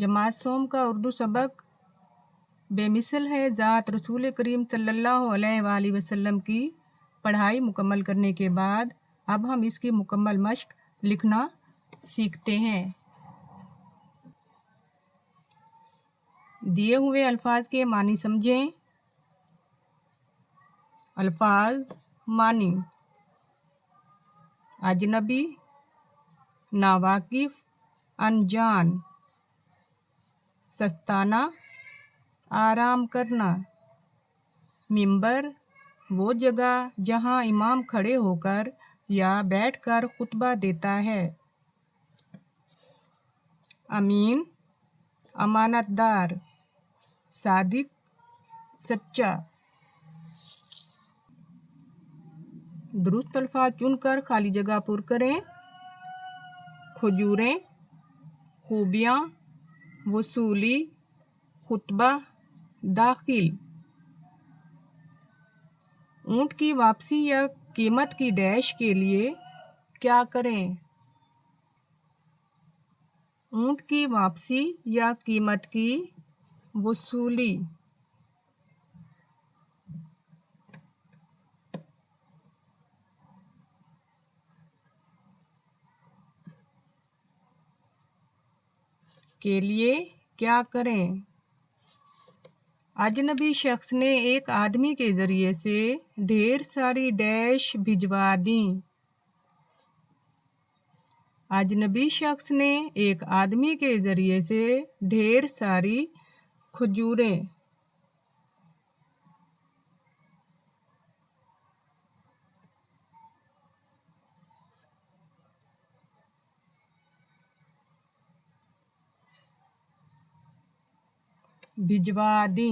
जमात सोम का उर्दू सबक बेमिसल है। ज़ात रसूल करीम सल्लल्लाहु अलैहि वसल्लम की पढ़ाई मुकम्मल करने के बाद अब हम इसकी मुकम्मल मश्क लिखना सीखते हैं। दिए हुए अल्फाज के मानी समझें। अल्फाज मानी: अजनबी, नावाकिफ, अनजान। सस्ताना, आराम करना। मिंबर, वो जगह जहां इमाम खड़े होकर या बैठकर खुतबा देता है। अमीन, अमानतदार। सादिक, सच्चा। दुरुस्त अल्फाज चुनकर खाली जगह पुर करें। खजूरें, खूबियाँ, वसूली, खुतबा, दाखिल। ऊँट की वापसी या कीमत की डैश के लिए क्या करें? ऊँट की वापसी या कीमत की वसूली। के लिए क्या करें? अजनबी शख्स ने एक आदमी के ज़रिए से ढेर सारी डैश भिजवा दी। अजनबी शख्स ने एक आदमी के ज़रिए से ढेर सारी खजूरें। भिजवा दी।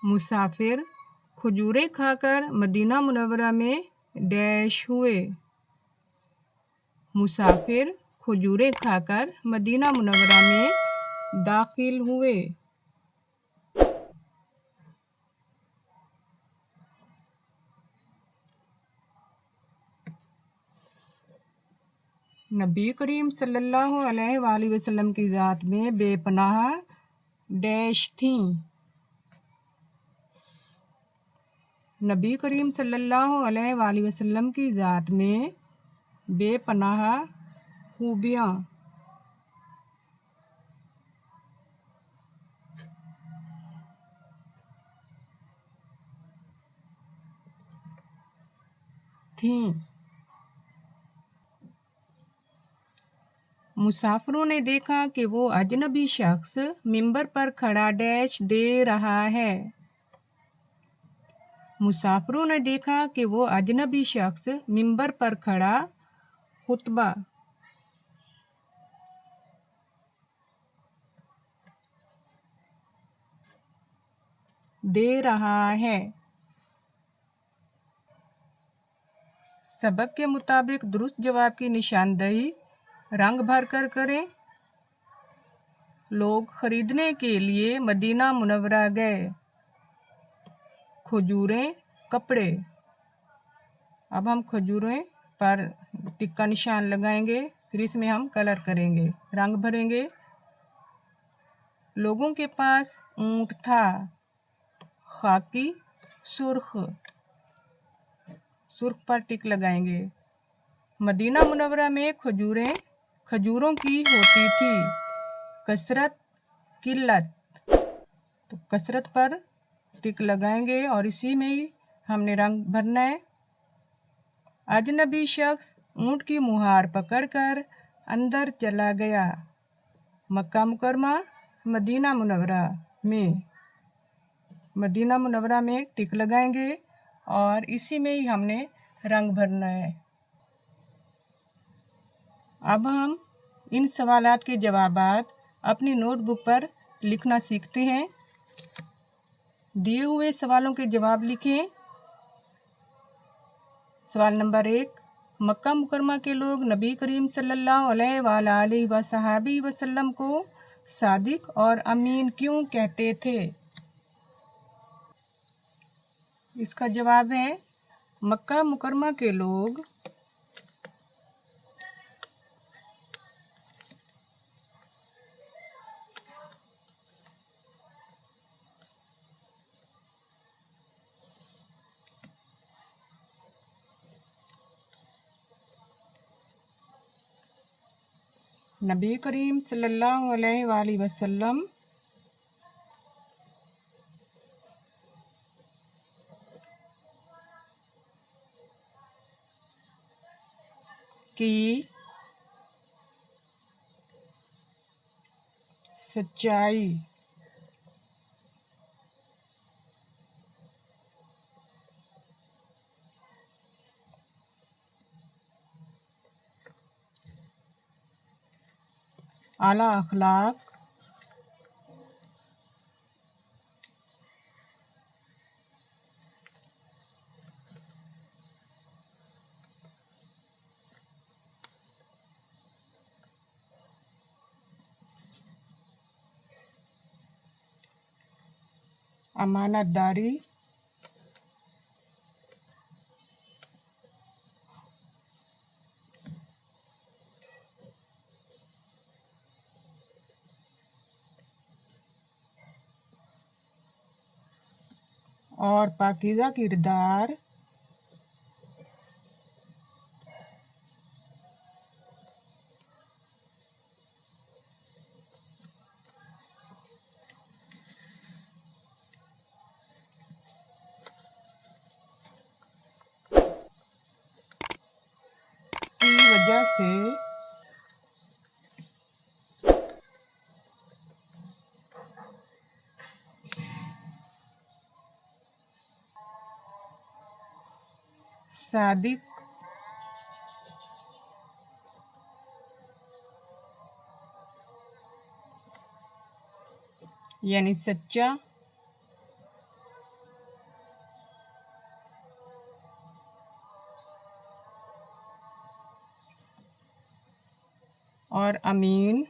मुसाफिर खजूरें खाकर मदीना मुनव्वरा में डैश हुए। मुसाफिर खजूरें खाकर मदीना मुनव्वरा में दाखिल हुए। नबी करीम सल्लल्लाहु अलैहि वसल्लम की ज़ात में बेपनाह डैश थीं। नबी करीम सल्लल्लाहु अलैहि वसल्लम की ज़ात में बेपनाह खूबियाँ। थीं। मुसाफिरों ने देखा कि वो अजनबी शख्स मिंबर पर खड़ा डैश दे रहा है। मुसाफिरों ने देखा कि वो अजनबी शख्स मिंबर पर खड़ा खुतबा दे रहा है। सबक के मुताबिक दुरुस्त जवाब की निशानदेही रंग भर कर करें। लोग खरीदने के लिए मदीना मुनव्वरा गए। खजूरें, कपड़े। अब हम खजूरें पर टिक का निशान लगाएंगे, फिर इसमें हम कलर करेंगे, रंग भरेंगे। लोगों के पास ऊँट था। खाकी, सुर्ख। सुर्ख पर टिक लगाएंगे। मदीना मुनव्वरा में खजूरें खजूरों की होती थी। कसरत, किल्लत। तो कसरत पर टिक लगाएंगे और इसी में ही हमने रंग भरना है। अजनबी शख्स ऊँट की मुहार पकड़कर अंदर चला गया। मक्का मुकरमा, मदीना मुनव्वरा में। मदीना मुनव्वरा में टिक लगाएंगे और इसी में ही हमने रंग भरना है। अब हम इन सवालात के जवाबात अपनी नोटबुक पर लिखना सीखते हैं। दिए हुए सवालों के जवाब लिखें। सवाल नंबर 1, मक्का मुकरमा के लोग नबी करीम सल्लल्लाहु अलैहि वसल्लम को सादिक और अमीन क्यों कहते थे? इसका जवाब है, मक्का मुकरमा के लोग नबी करीम सल्लल्लाहु अलैहि वसल्लम की सच्चाई आला अखलाक अमानतदारी और पाकीज़ा किरदार की वजह से सादिक यानी सच्चा और अमीन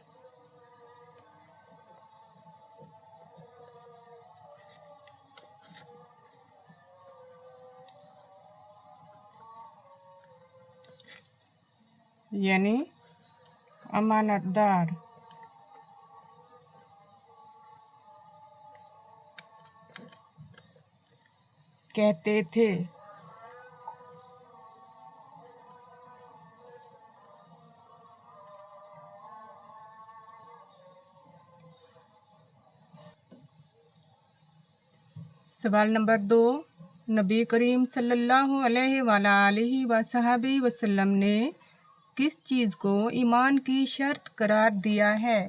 यानी अमानतदार कहते थे। सवाल नंबर 2, नबी करीम सल्लल्लाहु अलैहि वसल्लम ने किस चीज़ को ईमान की शर्त करार दिया है?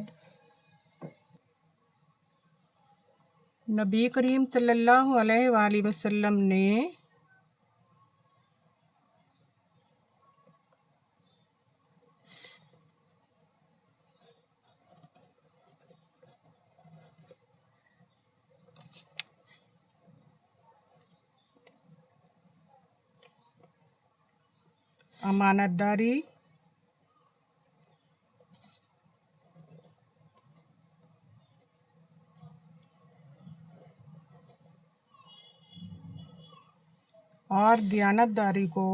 नबी करीम सल्लल्लाहु अलैहि वसल्लम ने अमानतदारी और दयानतदारी को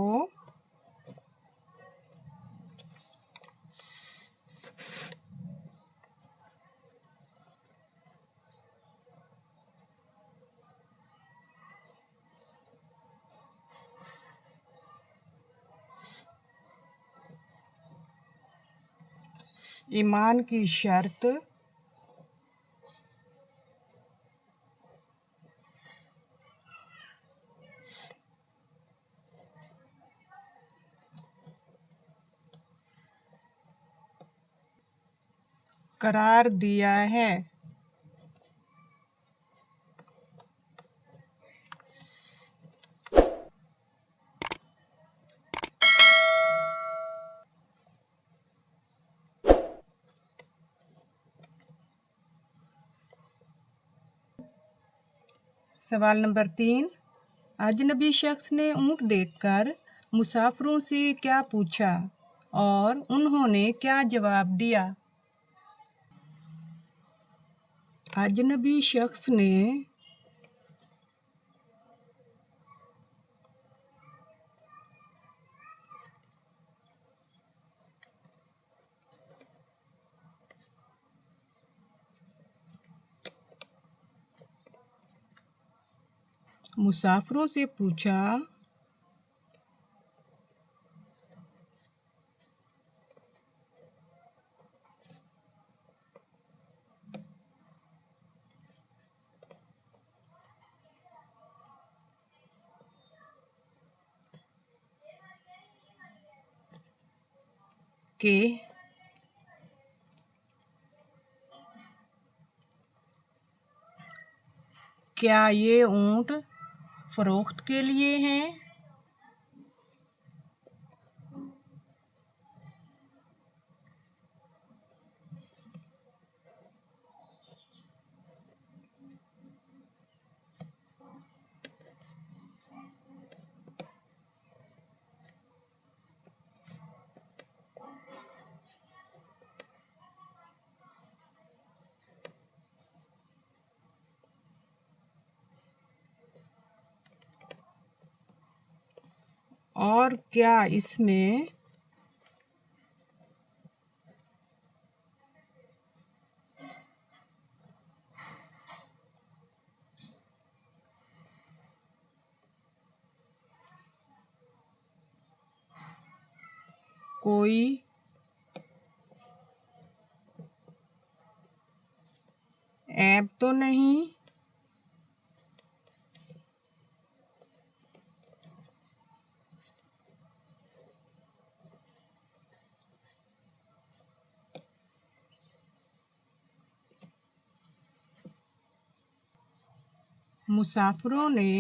ईमान की शर्त करार दिया है। सवाल नंबर 3, अजनबी शख्स ने ऊँट देखकर मुसाफिरों से क्या पूछा और उन्होंने क्या जवाब दिया? अजनबी शख्स ने मुसाफिरों से पूछा के क्या ये ऊँट फरोख्त के लिए हैं? और क्या इसमें कोई ऐप तो नहीं? मुसाफिरों ने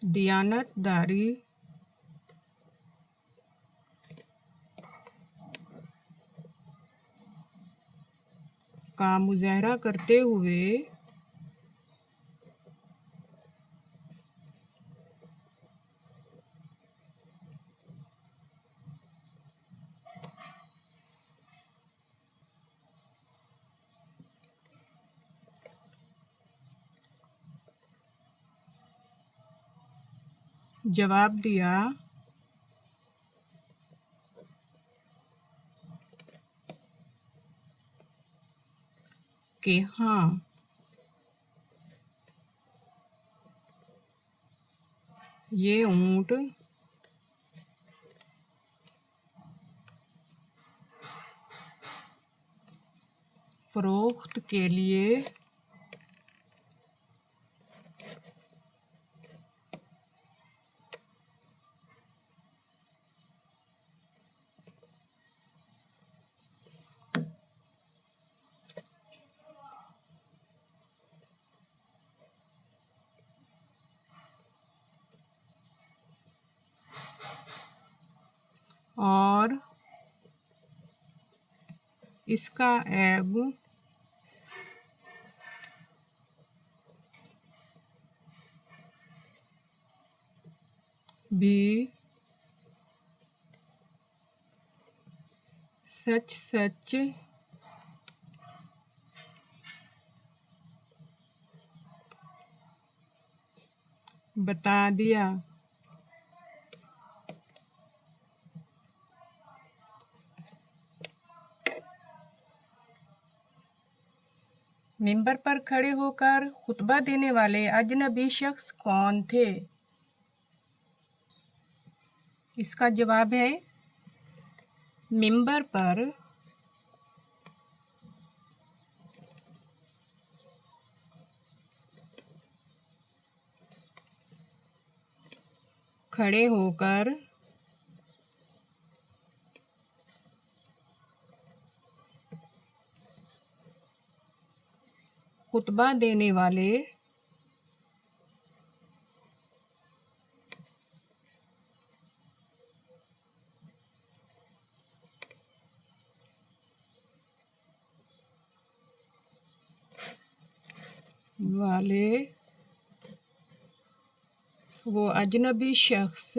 दियानतदारी का मुजाहरा करते हुए जवाब दिया कि हाँ, ये ऊँट फरोख्त के लिए और इसका ऐब भी सच सच बता दिया। मिंबर पर खड़े होकर खुतबा देने वाले अजनबी शख्स कौन थे? इसका जवाब है मिंबर पर खड़े होकर खुतबा देने वाले वो अजनबी शख्स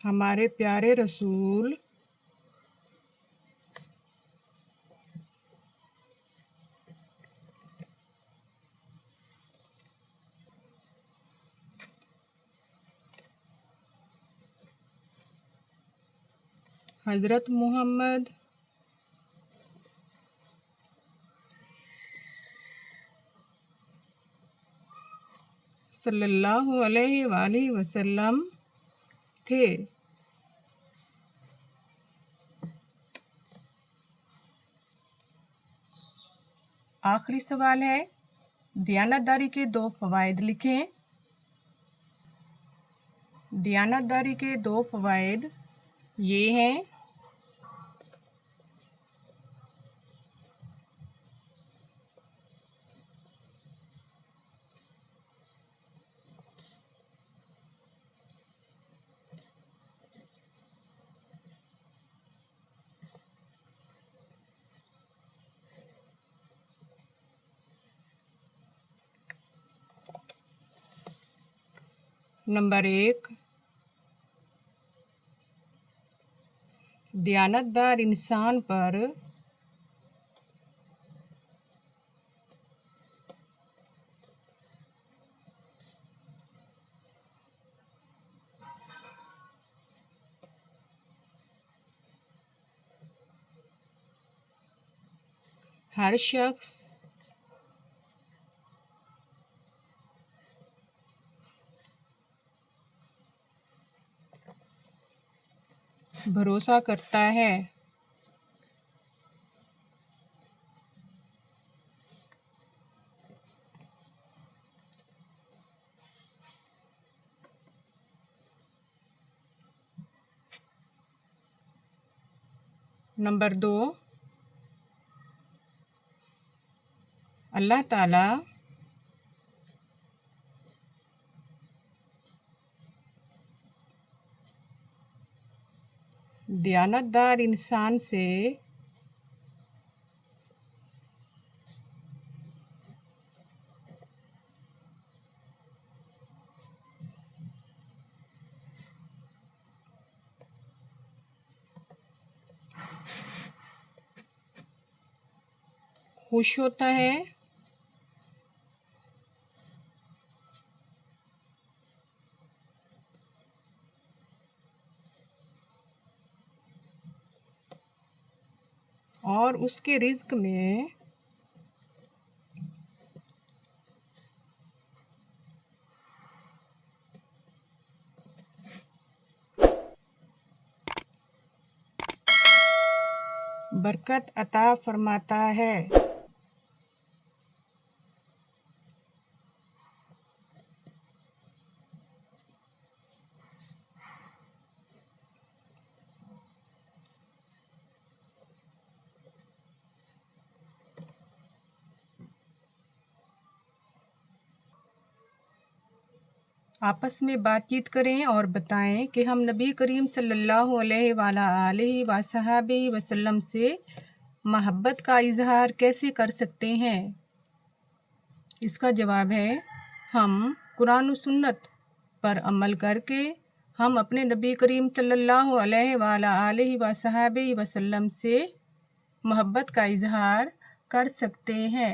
हमारे प्यारे रसूल हज़रत मोहम्मद सल्लल्लाहु अलैहि वसल्लम थे। आखिरी सवाल है, दयानतदारी के 2 फ़वाइद लिखें। दयानतदारी के 2 फ़वाइद ये हैं। नंबर 1, दयानतदार इंसान पर हर शख्स भरोसा करता है। नंबर 2, अल्लाह ताला दयानतदार इंसान से खुश होता है। और उसके रिज़्क में बरकत अता फरमाता है। आपस में बातचीत करें और बताएं कि हम नबी करीम सल्लल्लाहु अलैहि वसल्लम से मोहब्बत का इजहार कैसे कर सकते हैं। इसका जवाब है, हम कुरान और सुन्नत पर अमल करके हम अपने नबी करीम सल्लल्लाहु अलैहि वसल्लम से मोहब्बत का इजहार कर सकते हैं।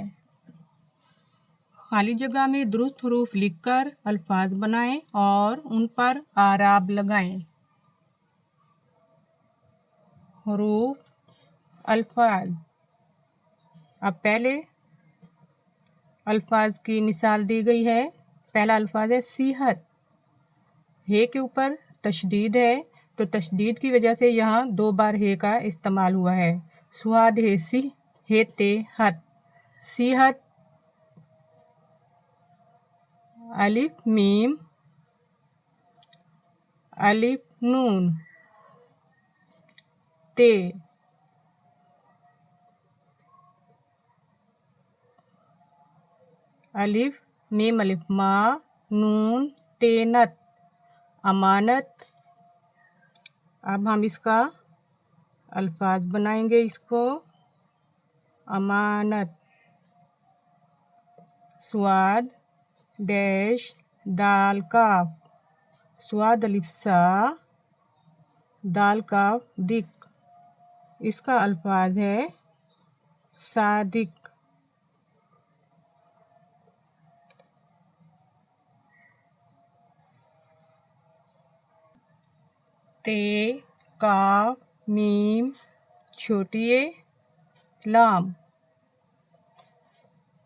खाली जगह में दुरुस्त हरूफ लिखकर अल्फाज बनाएं और उन पर आराब लगाएं। हरूफ, अल्फाज। अब पहले अल्फाज की मिसाल दी गई है। पहला अल्फाज है सीहत। हे के ऊपर तशदीद है, तो तशदीद की वजह से यहाँ 2 बार हे का इस्तेमाल हुआ है। सुहाद हे सी, हे ते हत। सीहत, अलिफ मीम, अलिफ नून, ते। अलिफ मीम अलिफ मा, नून तेनत, अमानत। अब हम इसका अल्फाज बनाएंगे। इसको अमानत, स्वाद डैश दाल काफ, स्वाद अलिफ सा, दाल काफ दिक। इसका अल्फाज है सादिक। ते, काफ, मीम, छोटी ए, लाम।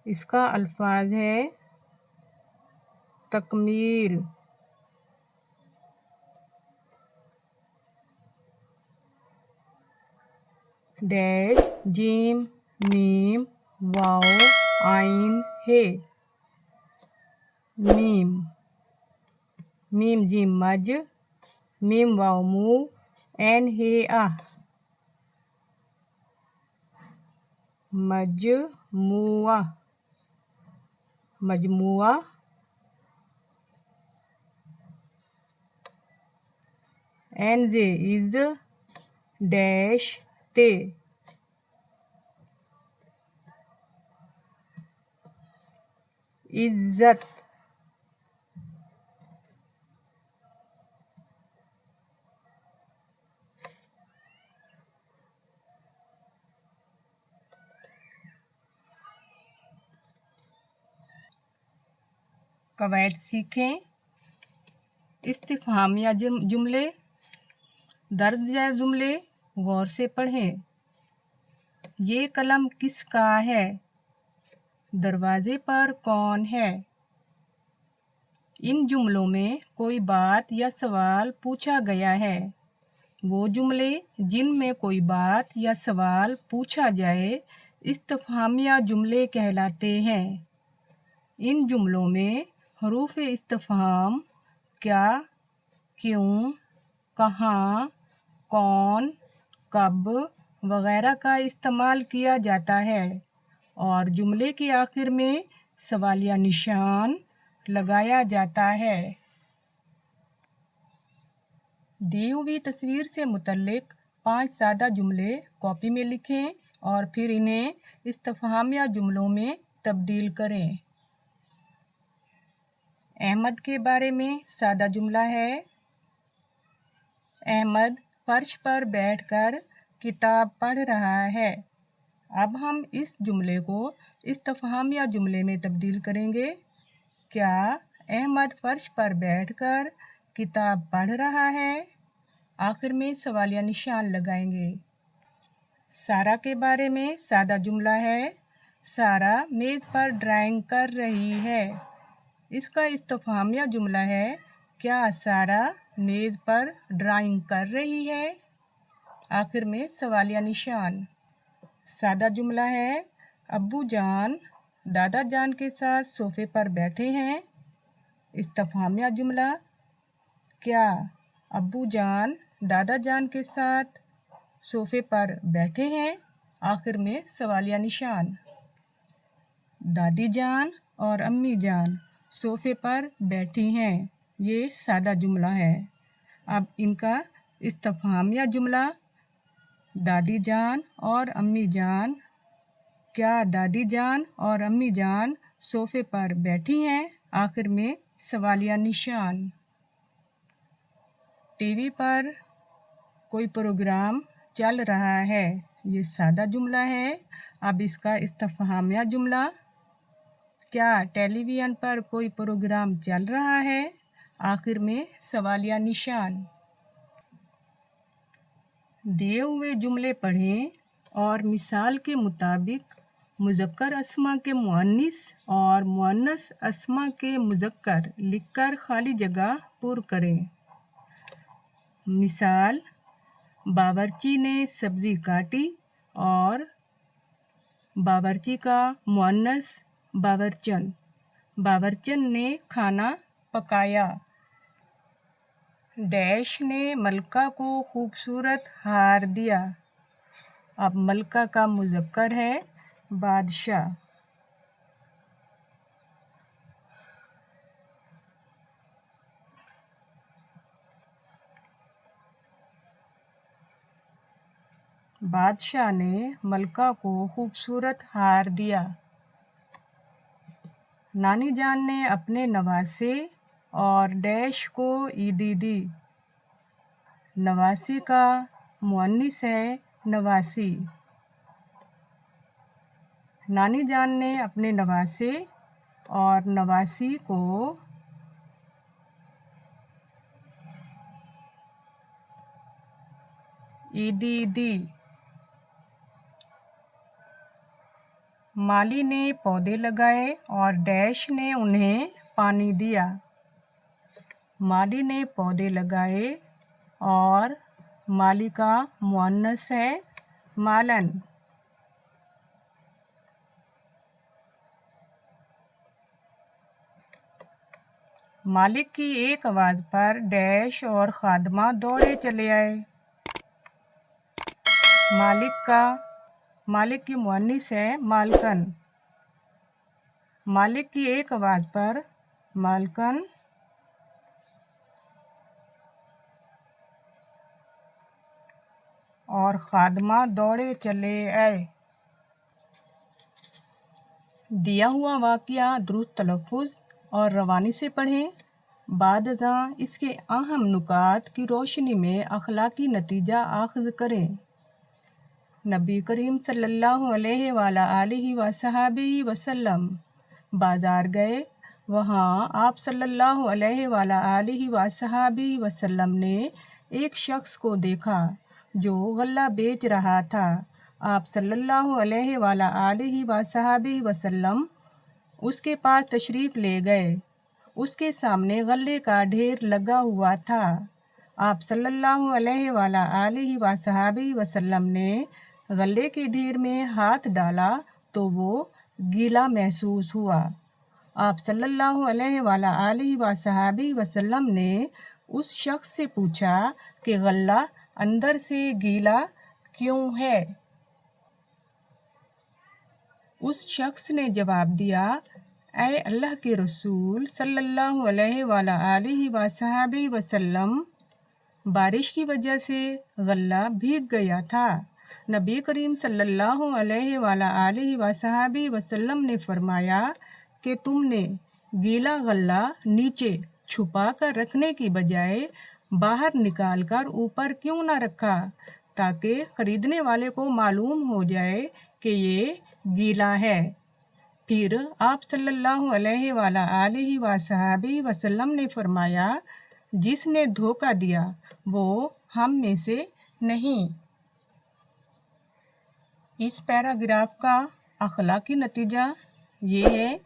इसका अल्फाज है तकमील, डैश जीम मीम वाओ आइन हे, मीम, मीम जीम मज, मीम वाओ मू, एन हे आह, मजमुआ, मजमुआ, एन जे इज, डैश ते, इज्जत, कवायद सीखें। इस्तिफ़हामिया जुमले, दर्ज जुमले गौर से पढ़ें। ये कलम किसका है? दरवाजे पर कौन है? इन जुमलों में कोई बात या सवाल पूछा गया है। वो जुमले जिनमें कोई बात या सवाल पूछा जाए इस्तिफ़हामिया जुमले कहलाते हैं। इन जुमलों में हरूफ इस्तिफ़हाम क्या, क्यों, कहाँ, कौन, कब वगैरह का इस्तेमाल किया जाता है और जुमले के आखिर में सवालिया निशान लगाया जाता है। दी हुई तस्वीर से मुतल्लिक 5 सादा जुमले कॉपी में लिखें और फिर इन्हें इस्तिफ़हामिया जुमलों में तब्दील करें। अहमद के बारे में सादा जुमला है। अहमद फर्श पर बैठकर किताब पढ़ रहा है। अब हम इस जुमले को इस्तिफ़हामिया जुमले में तब्दील करेंगे। क्या अहमद फर्श पर बैठकर किताब पढ़ रहा है? आखिर में सवालिया निशान लगाएंगे। सारा के बारे में सादा जुमला है। सारा मेज़ पर ड्राइंग कर रही है। इसका इस्तिफ़हामिया जुमला है, क्या सारा मेज़ पर ड्राइंग कर रही है? आखिर में सवालिया निशान। सादा जुमला है, अब्बू जान दादा जान के साथ सोफ़े पर बैठे हैं। इस्तिफ़हामिया जुमला, क्या अब्बू जान दादा जान के साथ सोफ़े पर बैठे हैं? आखिर में सवालिया निशान। दादी जान और अम्मी जान सोफ़े पर बैठी हैं। ये सादा जुमला है। अब इनका इस्तिफ़हामिया जुमला, दादी जान और अम्मी जान, क्या दादी जान और अम्मी जान सोफ़े पर बैठी हैं? आखिर में सवालिया निशान। टीवी पर कोई प्रोग्राम चल रहा है। ये सादा जुमला है। अब इसका इस्तिफ़हामिया जुमला, क्या टेलीविज़न पर कोई प्रोग्राम चल रहा है? आखिर में सवालिया निशान। दिए हुए जुमले पढ़ें और मिसाल के मुताबिक मुज़क्कर अस्मा के मुअन्निस और मुअन्नस अस्मा के मुज़क्कर लिखकर खाली जगह पुर करें। मिसाल, बावर्ची ने सब्ज़ी काटी और बावर्ची का मुअन्नस बावरचन, बावरचन ने खाना पकाया। डैश ने मलका को खूबसूरत हार दिया। अब मलका का मुज़क्कर है बादशाह। बादशाह ने मलका को खूबसूरत हार दिया। नानी जान ने अपने नवासे और डैश को ईदी दी। नवासी का मुअन्निस है नवासी। नानी जान ने अपने नवासे और नवासी को ईदी दी। माली ने पौधे लगाए और डैश ने उन्हें पानी दिया। माली ने पौधे लगाए और माली का मुअन्नस है मालन। मालिक की एक आवाज़ पर डैश और खादमा दौड़े चले आए। मालिक की मुअन्निस है मालकन। मालिक की एक आवाज़ पर मालकन और खादमा दौड़े चले आए। दिया हुआ वाक़या दुरुस्त तलफ़ुज़ और रवानी से पढ़ें। बादज़ां इसके अहम नुकात की रोशनी में अखलाकी नतीजा आख़ज़ करें। नबी करीम सल्लल्लाहु अलैहि वसल्लम बाज़ार गए। वहाँ आप सल्लल्लाहु अलैहि वसल्लम ने एक शख्स को देखा जो गल्ला बेच रहा था। आप सल्लल्लाहु अलैहि वसल्लम उसके पास तशरीफ़ ले गए। उसके सामने गल्ले का ढेर लगा हुआ था। आप सल्लल्लाहु अलैहि वसल्लम ने गल्ले के ढेर में हाथ डाला तो वो गीला महसूस हुआ। आप सल्लल्लाहु अलैहि वसल्लम ने उस शख्स से पूछा कि गल्ला अंदर से गीला क्यों है? उस शख्स ने जवाब दिया, ऐ अल्लाह के रसूल सल्लल्लाहु अलैहि वसल्लम, बारिश की वजह से गल्ला भीग गया था। नबी करीम सल्लल्लाहु अलैहि वसल्लम ने फरमाया कि तुमने गीला गल्ला नीचे छुपा कर रखने की बजाय बाहर निकाल कर ऊपर क्यों ना रखा, ताकि ख़रीदने वाले को मालूम हो जाए कि ये गीला है। फिर आप सल्लल्लाहु अलैहि वसल्लम ने फरमाया, जिसने धोखा दिया वो हम में से नहीं। इस पैराग्राफ का अखलाकी नतीजा ये है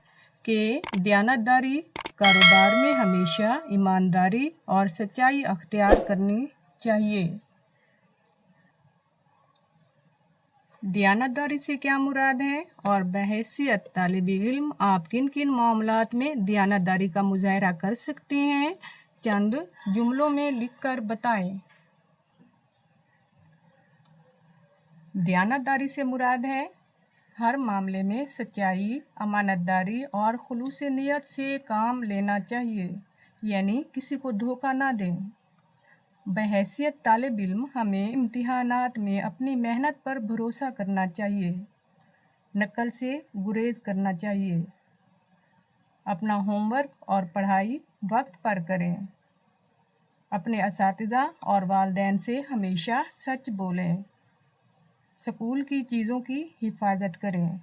कि दयानतदारी कारोबार में हमेशा ईमानदारी और सच्चाई अख्तियार करनी चाहिए। दयानतदारी से क्या मुराद है और बहैसियत तालिब-ए-इल्म आप किन किन मामलात में दयानतदारी का मुज़ाहरा कर सकते हैं, चंद जुमलों में लिखकर बताएं। दयानतदारी से मुराद है हर मामले में सच्चाई, अमानतदारी और खुलूस नियत से काम लेना चाहिए, यानी किसी को धोखा ना दें। बहैसियत तालिब इल्म हमें इम्तिहानात में अपनी मेहनत पर भरोसा करना चाहिए, नकल से गुरेज करना चाहिए। अपना होमवर्क और पढ़ाई वक्त पर करें। अपने असातिज़ा और वालिदैन से हमेशा सच बोलें। स्कूल की चीज़ों की हिफाजत करें।